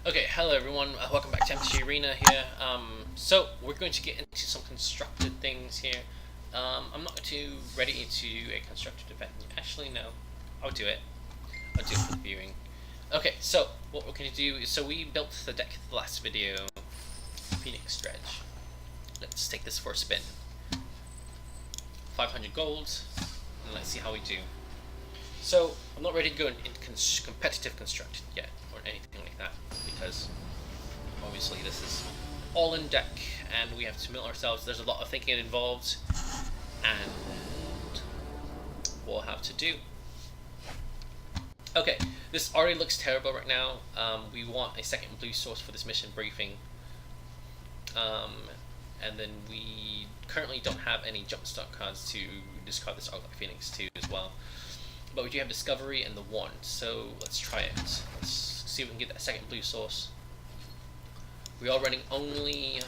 Okay, hello everyone, welcome back to MTG Arena here. So we're going to get into some constructed things here. I'm not too ready to do a constructed event. Actually, no, I'll do it. I'll do it for the viewing. Okay, so what we're going to do is, we built the deck in the last video, Phoenix Dredge. Let's take this for a spin. 500 gold, and let's see how we do. So I'm not ready to go into competitive constructed yet, or anything like that, because obviously this is all in deck, and we have to mill ourselves. There's a lot of thinking involved, and we'll have to do. Okay, this already looks terrible right now. We want a second blue source for this mission briefing, and then we currently don't have any jumpstart cards to discard this Arclight Phoenix to as well. But we do have Discovery and the Wand, so let's try it. Let's see if we can get that second blue source. We are running only...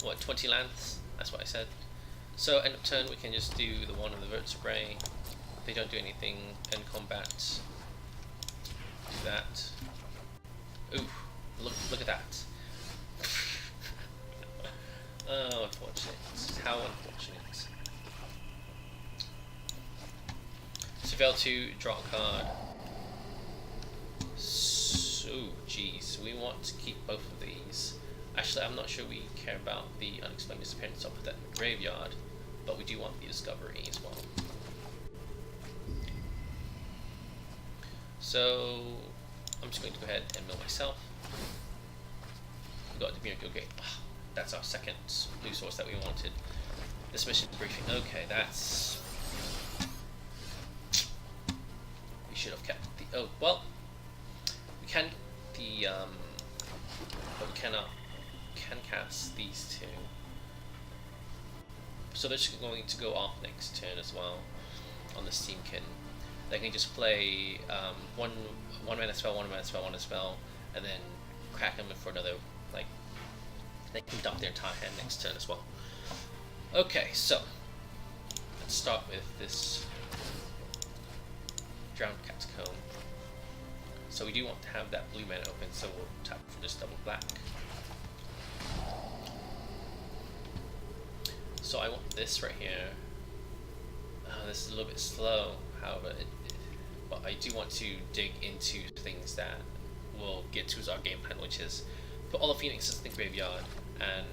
what, 20 lands? That's what I said. So end of turn we can just do the one of the Vertebrae. If they don't do anything, end combat. Do that. Ooh, look at that. Oh, unfortunate. How unfortunate. So fail to draw a card. So, geez, we want to keep both of these. Actually, I'm not sure we care about the unexplained disappearance of that in the graveyard, but we do want the Discovery as well. So, I'm just going to go ahead and mill myself. We got the Miracle Gate. That's our second blue source that we wanted. This mission briefing. Okay, that's... we should have kept the... oh, well, we can the... but we can cast these two. So they're just going to go off next turn as well on the Steamkin. They can just play one mana spell, one mana spell, one mana spell, and then crack them for another, like, they can dump their entire hand next turn as well. Okay, so let's start with this Drowned Catacomb. So we do want to have that blue mana open, so we'll tap for this double black. So I want this right here. This is a little bit slow, however, but I do want to dig into things that will get to our game plan, which is put all the Phoenixes in the graveyard and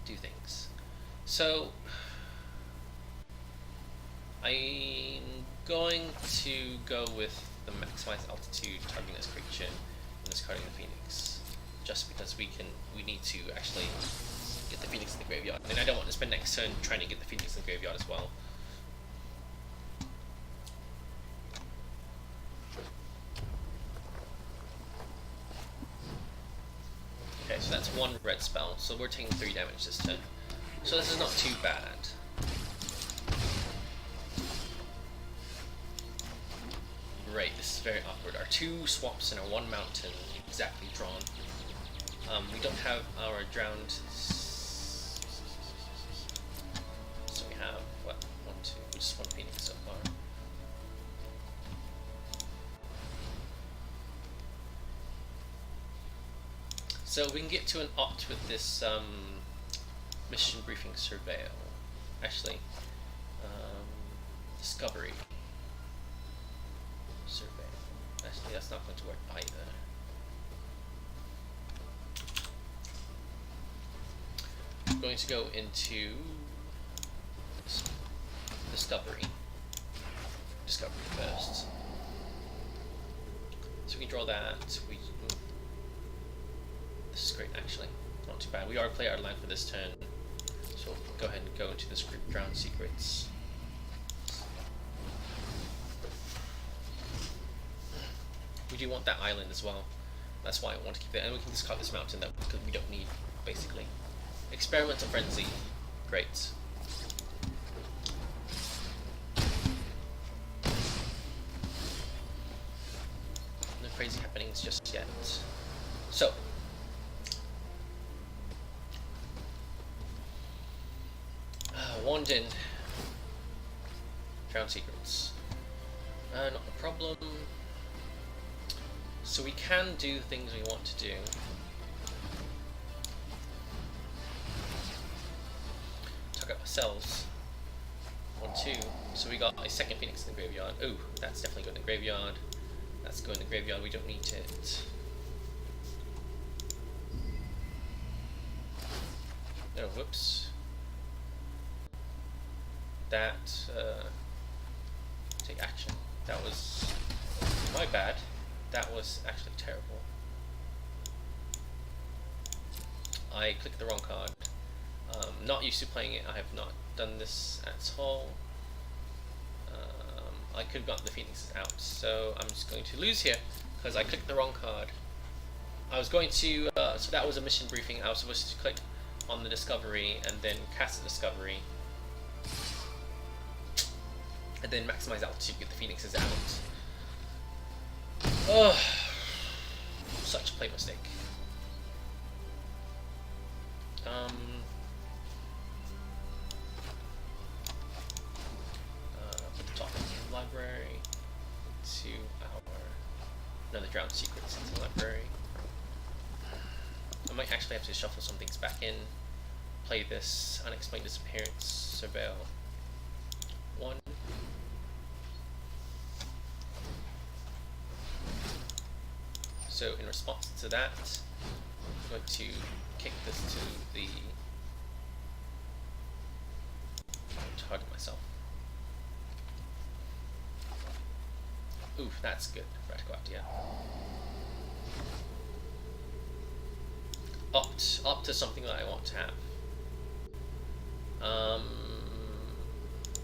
do things. So I'm going to go with the maximize altitude targeting this creature and discarding the Phoenix, just because we need to actually get the Phoenix in the graveyard, and I don't want to spend next turn trying to get the Phoenix in the graveyard as well. Okay, so that's one red spell, so we're taking 3 damage this turn. So this is not too bad. Great, this is very awkward. Our 2 swamps and our 1 mountain exactly drawn. We don't have our drowned... so we have, what, 1, 2, just 1 Phoenix so far. So we can get to an opt with this mission briefing surveil. Actually, discovery surveil. Actually, that's not going to work either. I'm going to go into discovery first. So we can draw that. This is great, actually. Not too bad. We already played our land for this turn, so we'll go ahead and go into this group Drowned Secrets. We do want that island as well. That's why I want to keep it, and we can discard this mountain that we don't need, basically. Experimental Frenzy. Great. No crazy happenings just yet. So, wand in. Drown secrets. Not a problem. So we can do the things we want to do. Target ourselves. 1, 2. So we got a second Phoenix in the graveyard. Oh, that's definitely going in the graveyard. That's going in the graveyard. We don't need it. Oh, whoops. That, take action. That was my bad. That was actually terrible. I clicked the wrong card. Not used to playing it. I have not done this at all. I could have gotten the Phoenixes out, so I'm just going to lose here because I clicked the wrong card. I was going to, so that was a mission briefing. I was supposed to click on the discovery and then cast the discovery and then maximize altitude to get the Phoenixes out. Oh, such a play mistake. Put the top in the library to another Drowned Secrets into the library. I might actually have to shuffle some things back in. Play this Unexplained Disappearance, Surveil 1. So in response to that, I'm going to kick this to the target myself. Oof, that's good. Radical idea. Opt to something that I want to have.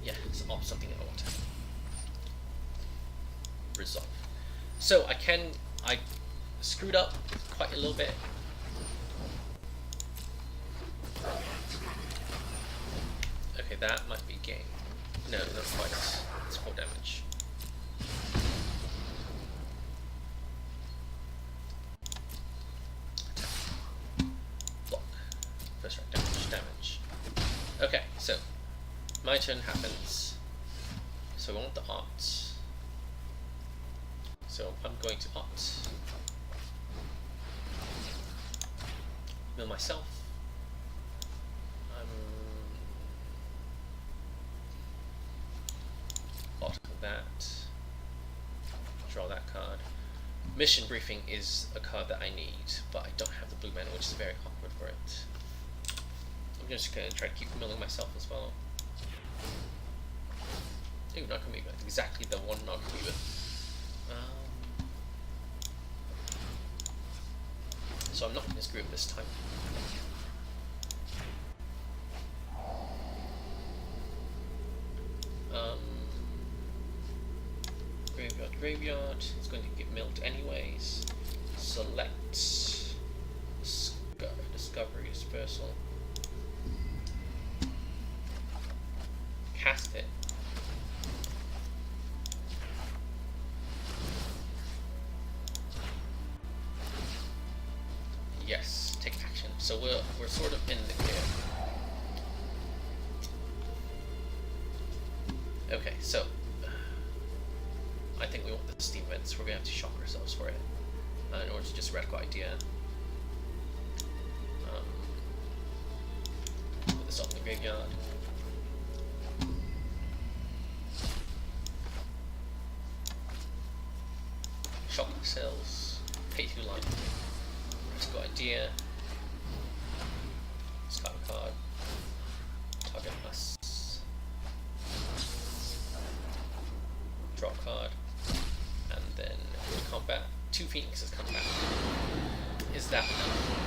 Yeah, it's opt something that I want to have. Resolve. So I screwed up quite a little bit. Okay, that might be game. No, not quite. It's 4 damage. Block. First strike damage. Okay, so my turn happens. So I want the opt. So I'm going to opt. Mill myself. Bottom of that. Draw that card. Mission Briefing is a card that I need, but I don't have the blue mana, which is very awkward for it. I'm just going to try to keep milling myself as well. Ooh, Narcomoeba. Exactly the one Narcomoeba. So I'm not going to screw up this time. Graveyard. It's going to get milled anyways. Select Discovery Dispersal. Cast it. Yes, take action. So we're sort of in the clear. Okay, so I think we want the steam vents. We're gonna have to shock ourselves for it in order to just Radical Idea. Put this up in the graveyard. Shock ourselves. Pay 2 line. Radical Idea. Discard a card. Target us. Draw a card. And then in combat, 2 Phoenixes come back. Is that enough?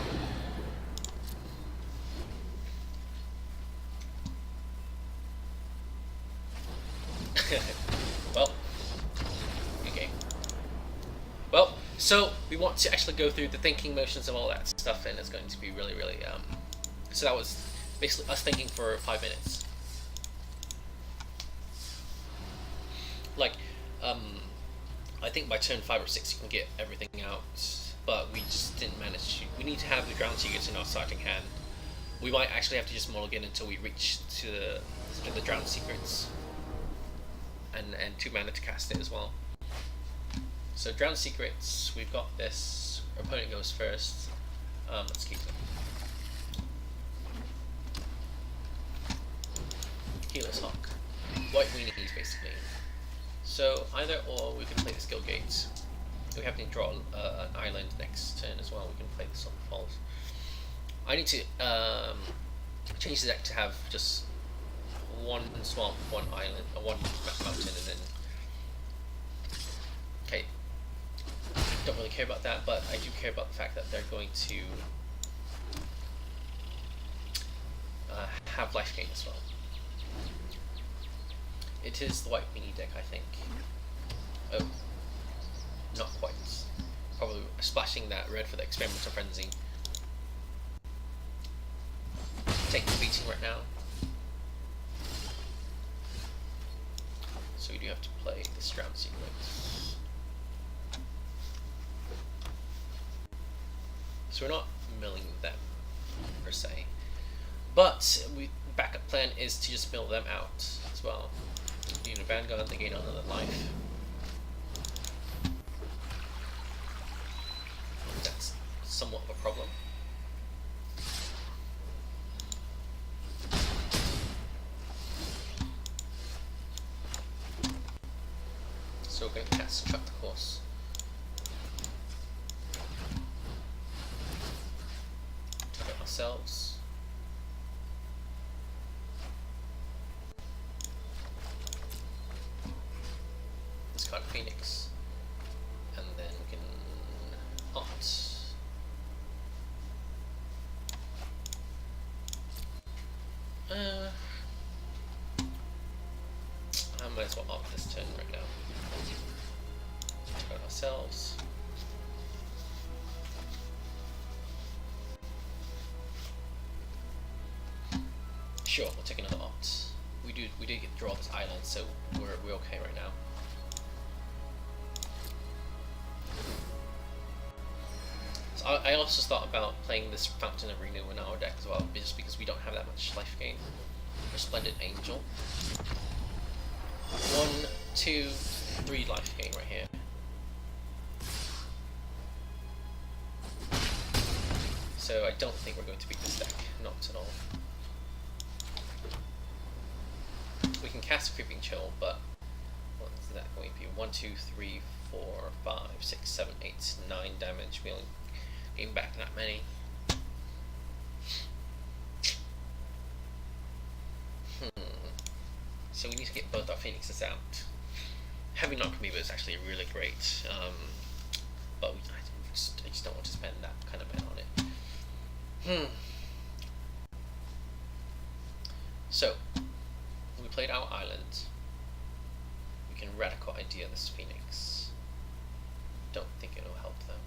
Well, okay. Well, so we want to actually go through the thinking motions of all that stuff, and it's going to be really, really, so that was basically us thinking for 5 minutes. Like, I think by turn 5 or 6 you can get everything out, but we just didn't manage to. We need to have the Drowned Secrets in our starting hand. We might actually have to just mulligan until we reach to the Drowned Secrets. and 2 mana to cast it as well. So Drown Secrets, we've got this. Our opponent goes first. Let's keep them. Healer's Hawk. White weenies, basically. So either or, we can play this Guild Gate. We have to draw an island next turn as well. We can play this on Falls. I need to change the deck to have just 1 swamp, 1 island, or 1 mountain, and then. Okay. Don't really care about that, but I do care about the fact that they're going to have life gain as well. It is the white weenie deck, I think. Oh, not quite. Probably splashing that red for the Experimental Frenzy. Taking the beating right now. So we do have to play this Drown Secrets. So we're not milling them, per se. But backup plan is to just mill them out as well. Using a Vanguard, they gain another life. That's somewhat of a problem. So we're going to cast Track the Course. Target ourselves. Discard Phoenix. And then we can opt. I might as well opt this turn right now. Discard ourselves. Sure, we'll take another opt. We did get to draw this island, so we're okay right now. So I also thought about playing this Fountain of Renew in our deck as well, just because we don't have that much life gain. Resplendent Angel. 1, 2, 3 life gain right here. So I don't think we're going to beat this deck, not at all. We can cast Creeping Chill, but what is that going to be? 1, 2, 3, 4, 5, 6, 7, 8, 9 damage. We only gain back that many. So we need to get both our Phoenixes out. Having Knock-Amoeba is actually really great, but I just don't want to spend that kind of mana on it. So, we played our island. We can Radical Idea this Phoenix. Don't think it'll help though.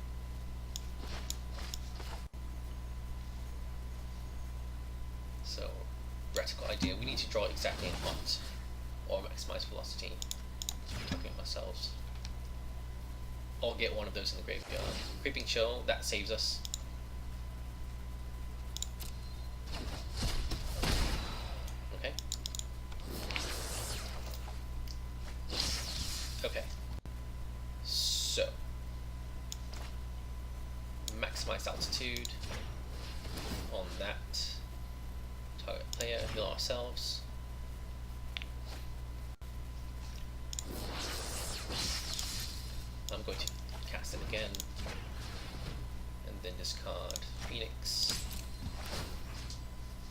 So, Radical Idea. We need to draw exactly an opt or maximize velocity. So we're talking about ourselves. Or get one of those in the graveyard. Creeping Chill, that saves us. Okay. Okay. So, maximize altitude on that. Target player, heal ourselves. I'm going to cast it again, and then discard Phoenix.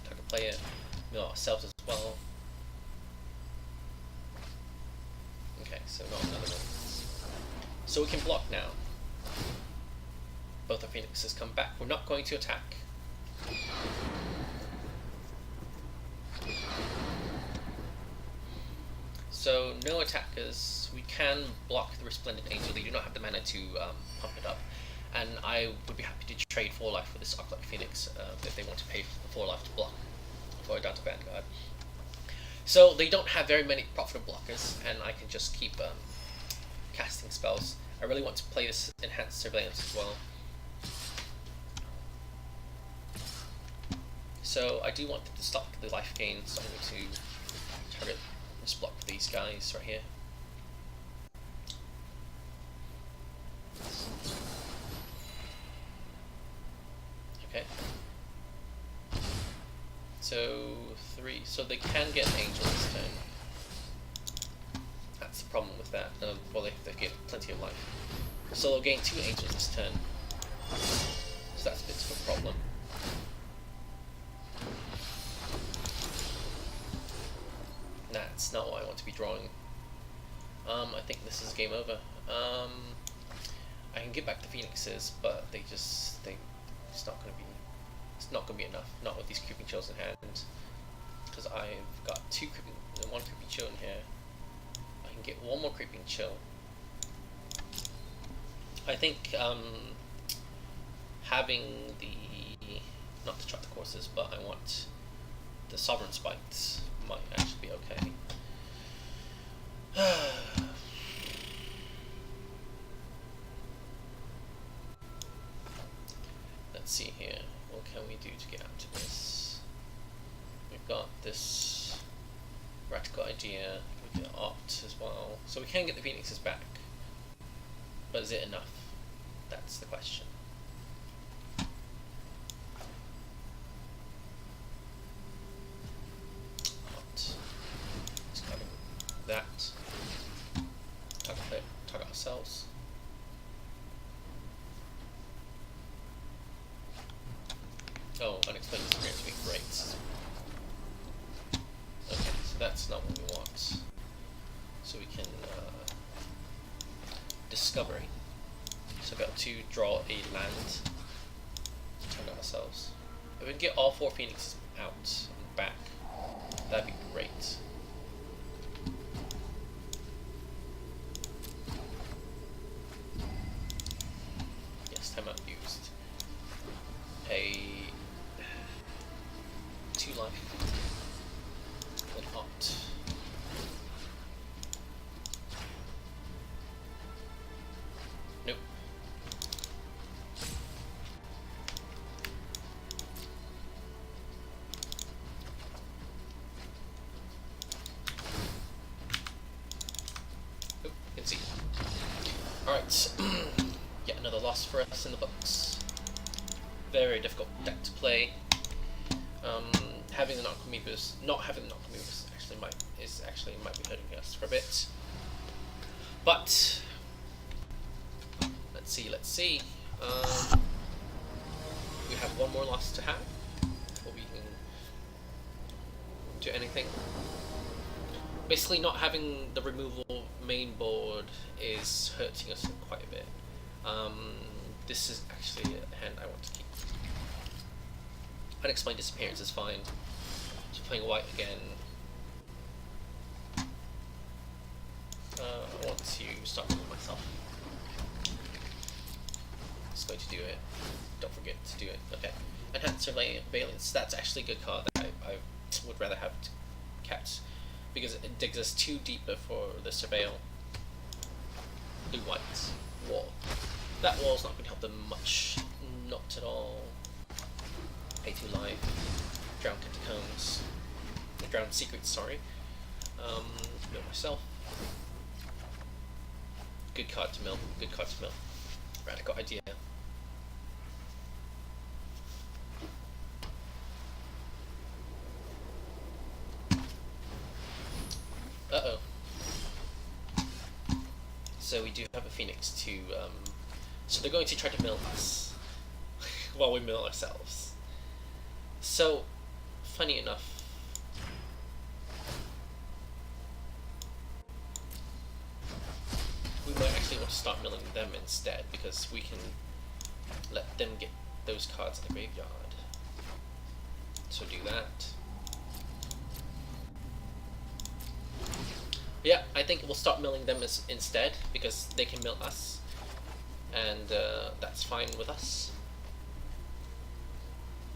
Target player, heal ourselves as well. Okay, so not another one. So we can block now. Both our Phoenixes come back. We're not going to attack. So no attackers. We can block the Resplendent Angel. They do not have the mana to pump it up, and I would be happy to trade 4 life for this Arclight Phoenix if they want to pay for 4 life to block for a Data Vanguard. So they don't have very many profitable blockers, and I can just keep casting spells. I really want to play this Enhanced Surveillance as well. So I do want them to stop the life gain, so I'm going to target this block for these guys right here. So they can get an angel this turn. That's the problem with that. Well, they get plenty of life. So they'll gain 2 angels this turn. So that's a bit of a problem. That's not what I want to be drawing. I think this is game over. I can get back the Phoenixes, but it's not gonna be enough. Not with these creeping chills in hand, because I've got 1 creeping chill in here. I can get 1 more creeping chill. I think having not to chart the courses, but I want the Sovereign Spikes might actually be okay. Let's see here. What can we do to get out of this? We've got this radical idea. We can opt as well, so we can get the Phoenixes back. But is it enough? That's the question. Discarding that. Target ourselves. Oh, unexplained disappearance would be great. Okay, so that's not what we want. So we can discovery. So we've got to draw a land. Target ourselves. If we can get all 4 Phoenixes out and back, that'd be great. Yes, timeout used. Pay 2 life. Then opt. Nope. Oh, can see. Alright. Yet another loss for us in the books. Very difficult deck to play. Having the not having the Knock-Amoebas actually might be hurting us for a bit. But let's see. We have 1 more loss to have before we can do anything. Basically, not having the removal main board is hurting us quite a bit. This is actually a hand I want to keep. Unexplained disappearance is fine. So playing white again. I want to start moving myself. Just going to do it. Don't forget to do it. Okay. Enhanced Surveillance. That's actually a good card that I would rather have kept, because it digs us too deeper for the Surveil. Blue-white wall. That wall's not going to help them much. Not at all. Pay 2 life. Drown Catacombs. Drown Secrets, sorry. Mill myself. Good card to mill. Good card to mill. Radical idea. Uh-oh. So we do have a Phoenix to, so they're going to try to mill us while we mill ourselves. So, funny enough, we might actually want to start milling them instead, because we can let them get those cards in the graveyard. So do that. Yeah, I think we'll start milling them instead, because they can mill us, and that's fine with us.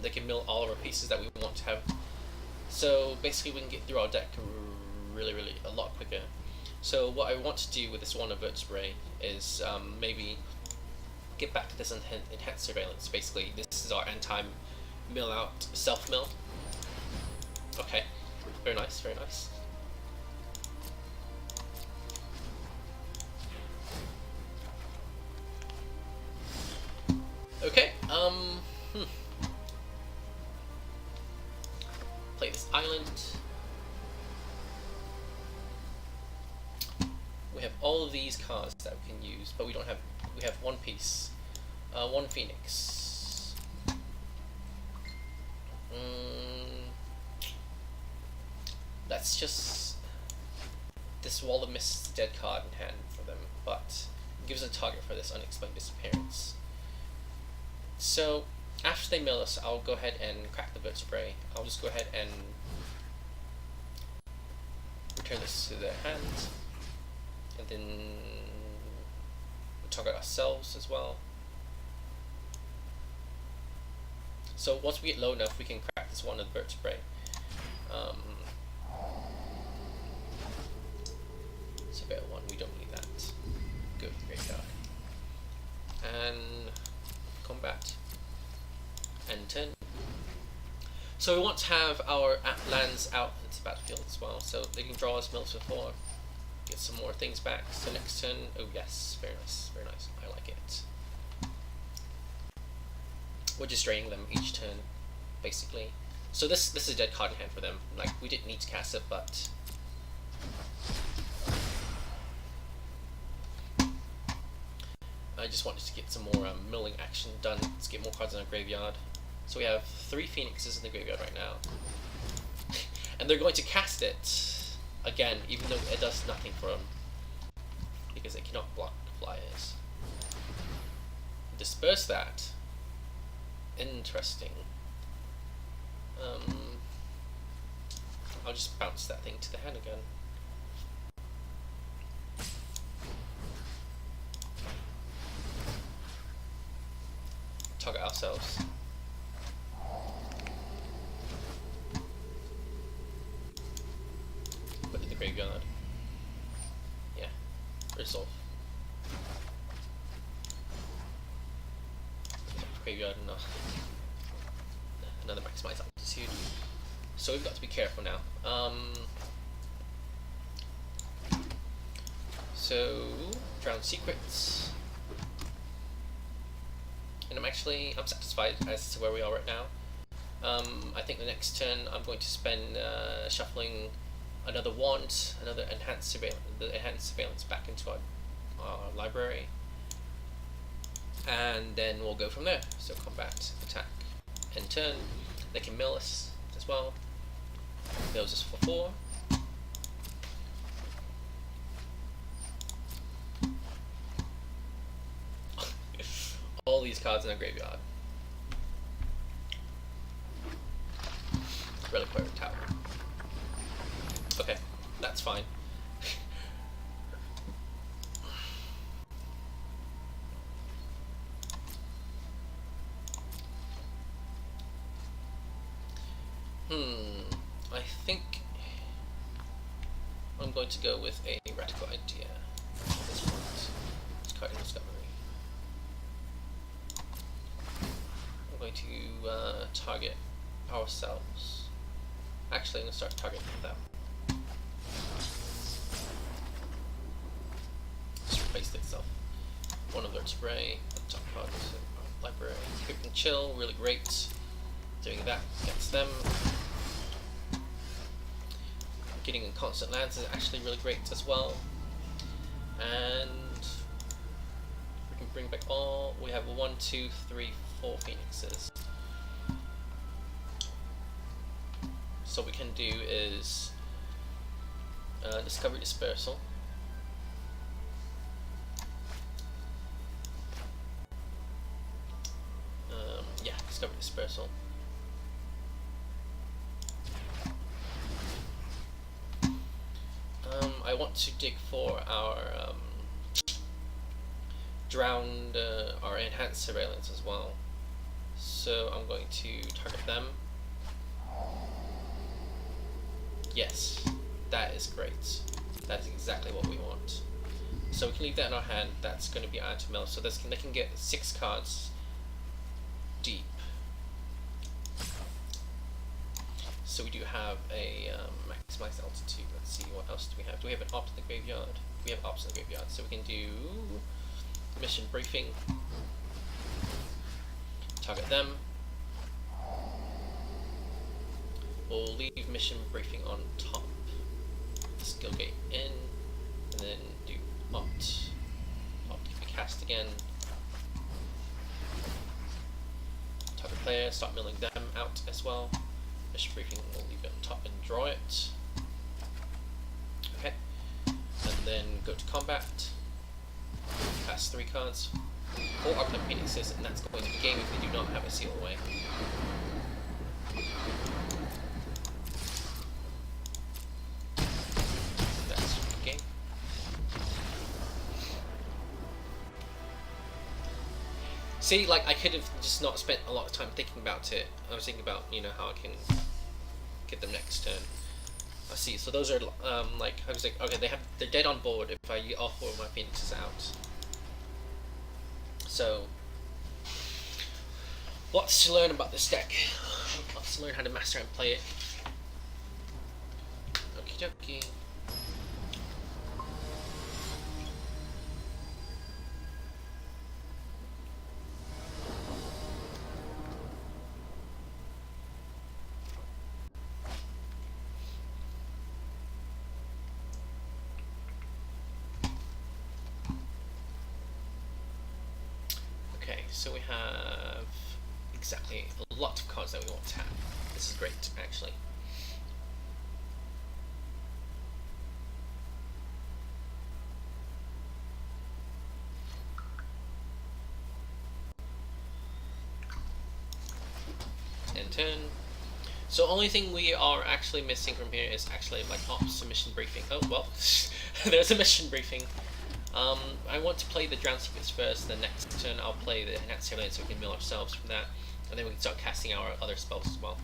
They can mill all of our pieces that we want to have. So basically we can get through our deck really a lot quicker. So what I want to do with this one Vertebrae is maybe get back to this enhanced surveillance. Basically this is our anti-mill out self-mill. Okay, very nice, very nice. Okay, play this island. all of these cards that we can use, but we don't have. We have one piece, one Phoenix. That's just this Wall of Mist dead card in hand for them, but it gives a target for this unexplained disappearance. So after they mill us, I'll go ahead and crack the vertebrae. I'll just go ahead and return this to their hand, and then we'll target ourselves as well. So once we get low enough, we can crack this one of the vertebrae. It's a better one, we don't need that. Good, graveyard. And combat. End turn. So we want to have our lands out into the battlefield as well, so they can draw us mills before, get some more things back. So next turn, oh yes, very nice, I like it. We're just draining them each turn, basically. So this is a dead card in hand for them. Like, we didn't need to cast it, but I just wanted to get some more milling action done. Let's get more cards in our graveyard. So we have 3 Phoenixes in the graveyard right now. And they're going to cast it again, even though it does nothing for them, because it cannot block flyers. Disperse that. Interesting. I'll just bounce that thing to the hand again. Target ourselves. Put it in the graveyard. Yeah. Resolve. Graveyard and another maximize altitude. So we've got to be careful now. So drown secrets. And I'm satisfied as to where we are right now. I think the next turn I'm going to spend shuffling another wand, another enhanced surveillance back into our library, and then we'll go from there. So combat, attack, end turn. They can mill us as well. Mills us for 4. All these cards in our graveyard. Reliquary Tower. Okay, that's fine. I think I'm going to go with a radical idea at this point. It's cardinal discovery. I'm going to target ourselves. Actually, I'm going to start targeting them. Just replaced itself. One of their spray, top cards, library. Grip and Chill, really great. Doing that against them. Getting in constant lands is actually really great as well. And we can bring back all. We have 1, 2, 3, 4 Phoenixes. So what we can do is Discovery Dispersal. Yeah, Discovery Dispersal. I want to dig for our drowned, our enhanced surveillance as well. So I'm going to target them. Yes, that is great. That is exactly what we want. So we can leave that in our hand. That's going to be added to mill. So they can get 6 cards deep. So we do have a maximized altitude. Let's see, what else do we have? Do we have an opt in the graveyard? We have ops in the graveyard. So we can do mission briefing. Target them. We'll leave mission briefing on top. Skill gate in, and then do opt to cast again. Target player, start milling them out as well. Mission briefing, we'll leave it on top and draw it. Okay, and then go to combat. Pass 3 cards, 4 Arcane Phoenixes, and that's going to be game if we do not have a seal away. That's game. See, like, I could have just not spent a lot of time thinking about it. I was thinking about, you know, how I can get them next turn. I see. So those are like, I was like, okay, they're dead on board if I get all 4 of my Phoenixes out. So lots to learn about this deck. Lots to learn how to master and play it. Okie dokie. So we have exactly a lot of cards that we want to have. This is great, actually. End turn. So only thing we are actually missing from here is actually like mission briefing. Oh well, there's a mission briefing. I want to play the Drown Secrets first, then next turn I'll play the Enhanced Surveillance so we can mill ourselves from that, and then we can start casting our other spells as well.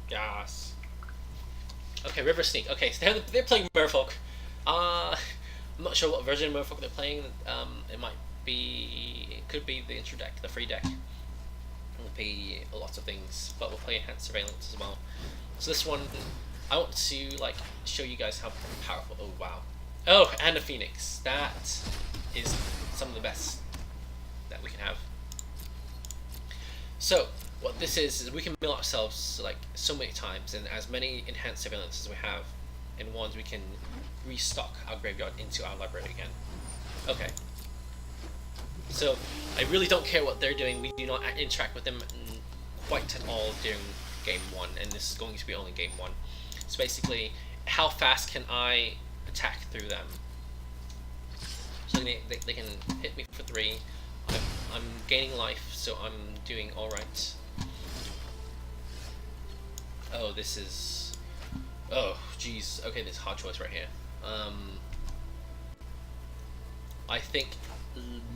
Yes. Okay, River Sneak. Okay, so they're playing Merfolk. I'm not sure what version of Merfolk they're playing. It could be the intro deck, the free deck. It will be lots of things, but we'll play Enhanced Surveillance as well. So this one, I want to like show you guys how powerful. Oh wow! Oh, and a Phoenix. That is some of the best that we can have. So what this is we can mill ourselves like so many times, and as many Enhanced Surveillance as we have in ones, we can restock our graveyard into our library again. Okay. So I really don't care what they're doing. We do not interact with them quite at all during game 1, and this is going to be only game 1. So basically, how fast can I attack through them? So they can hit me for 3. I'm gaining life, so I'm doing all right. Oh, this is. Oh, geez. Okay, this is a hard choice right here. I think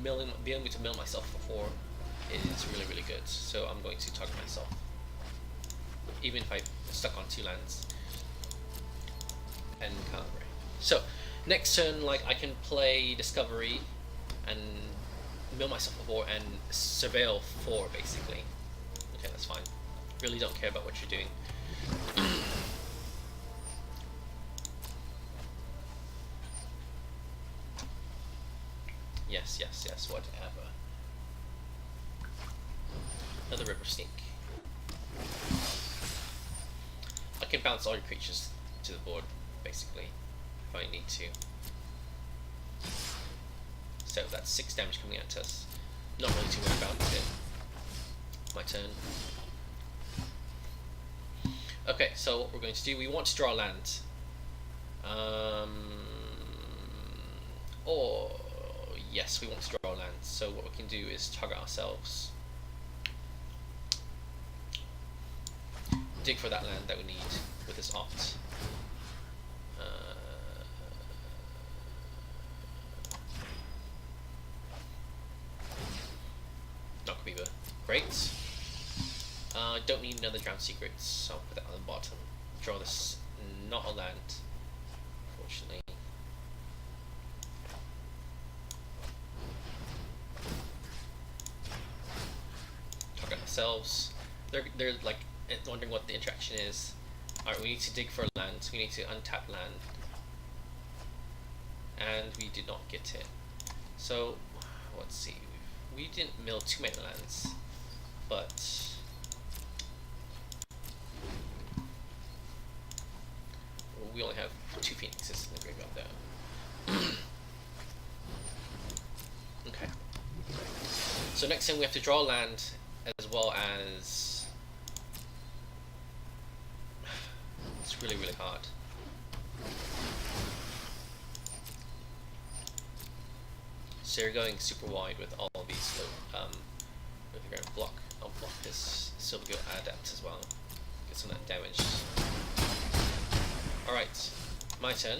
being able to mill myself for 4 is really, really good. So I'm going to target myself, even if I'm stuck on 2 lands. And Calibri. So next turn, like I can play Discovery and mill myself for 4 and surveil 4 basically. Okay, that's fine. Really don't care about what you're doing. Yes, whatever. Another River Sneak. I can bounce all your creatures to the board, basically, if I need to. So that's 6 damage coming at us. Not really too worried about it. My turn. Okay, so what we're going to do, we want to draw land. Or yes, we want to draw land. So what we can do is target ourselves. Dig for that land that we need with this opt. Knock Beaver. Great. Don't need another Drown Secrets, so I'll put that on the bottom. Draw this, not a land, unfortunately. Target ourselves. They're like wondering what the interaction is. Alright, we need to dig for land. We need to untap land. and we did not get it. So let's see, we didn't mill too many lands, but we only have 2 Phoenixes in the graveyard there. Okay. So next thing we have to draw land as well as... It's really, really hard. So you're going super wide with all of these. If you're going to block, I'll block this Silver Gilt Adept as well. Get some of that damage. Alright, my turn.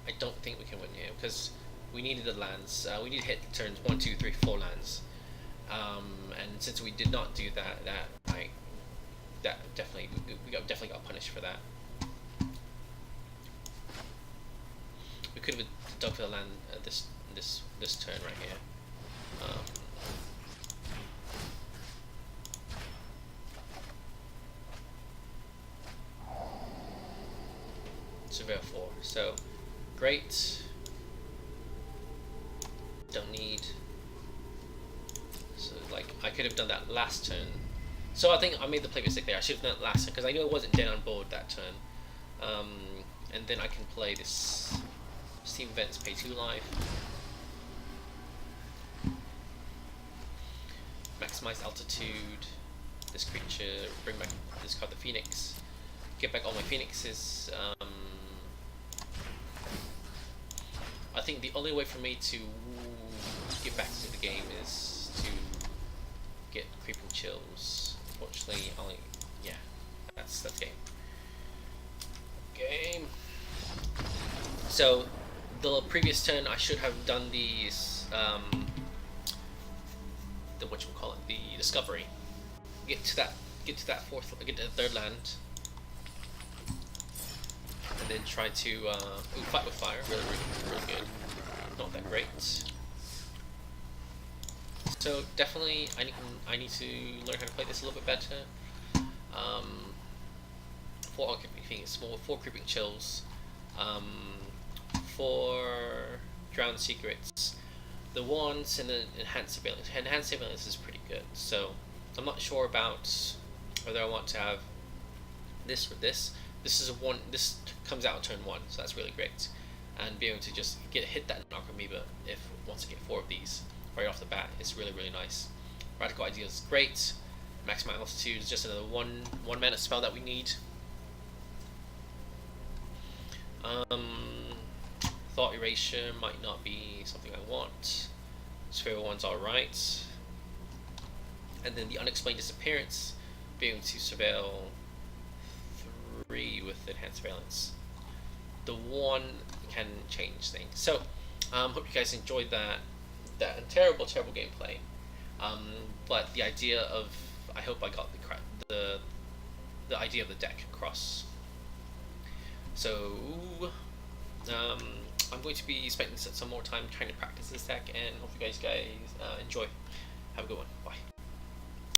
I don't think we can win here because we needed the lands. We need to hit turns 1, 2, 3, 4 lands. And since we did not do that, we definitely got punished for that. We could have dug for the land this turn right here. Surveyor 4. So great. Don't need. So like I could have done that last turn. So I think I made the play mistake there. I should have done it last turn because I knew I wasn't dead on board that turn. And then I can play this Steam Events pay 2 life. Maximize altitude. This creature, bring back this card, the Phoenix. Get back all my Phoenixes. I think the only way for me to get back into the game is to get Creeping Chills. Unfortunately, that's game. So the previous turn I should have done these the discovery. Get to that third land. And then try to fight with fire. Really good. Not that great. So definitely, I need to learn how to play this a little bit better. 4 Creeping Chills, 4 Drowned Secrets. The wands and the enhanced surveillance. Enhanced surveillance is pretty good. So I'm not sure about whether I want to have this or this. This comes out on turn 1, so that's really great. And being able to just hit that Narc Amoeba once I get 4 of these right off the bat is really nice. Radical Idea is great. Maximum Altitude is just another one mana spell that we need. Thought Erasure might not be something I want. Sphere 1's alright. And then the Unexplained Disappearance, being able to surveil 3 with enhanced surveillance. The 1 can change things. So, hope you guys enjoyed that terrible gameplay. But the idea of, I hope I got the idea of the deck across. So, I'm going to be spending some more time trying to practice this deck, and hope you guys enjoy. Have a good one. Bye.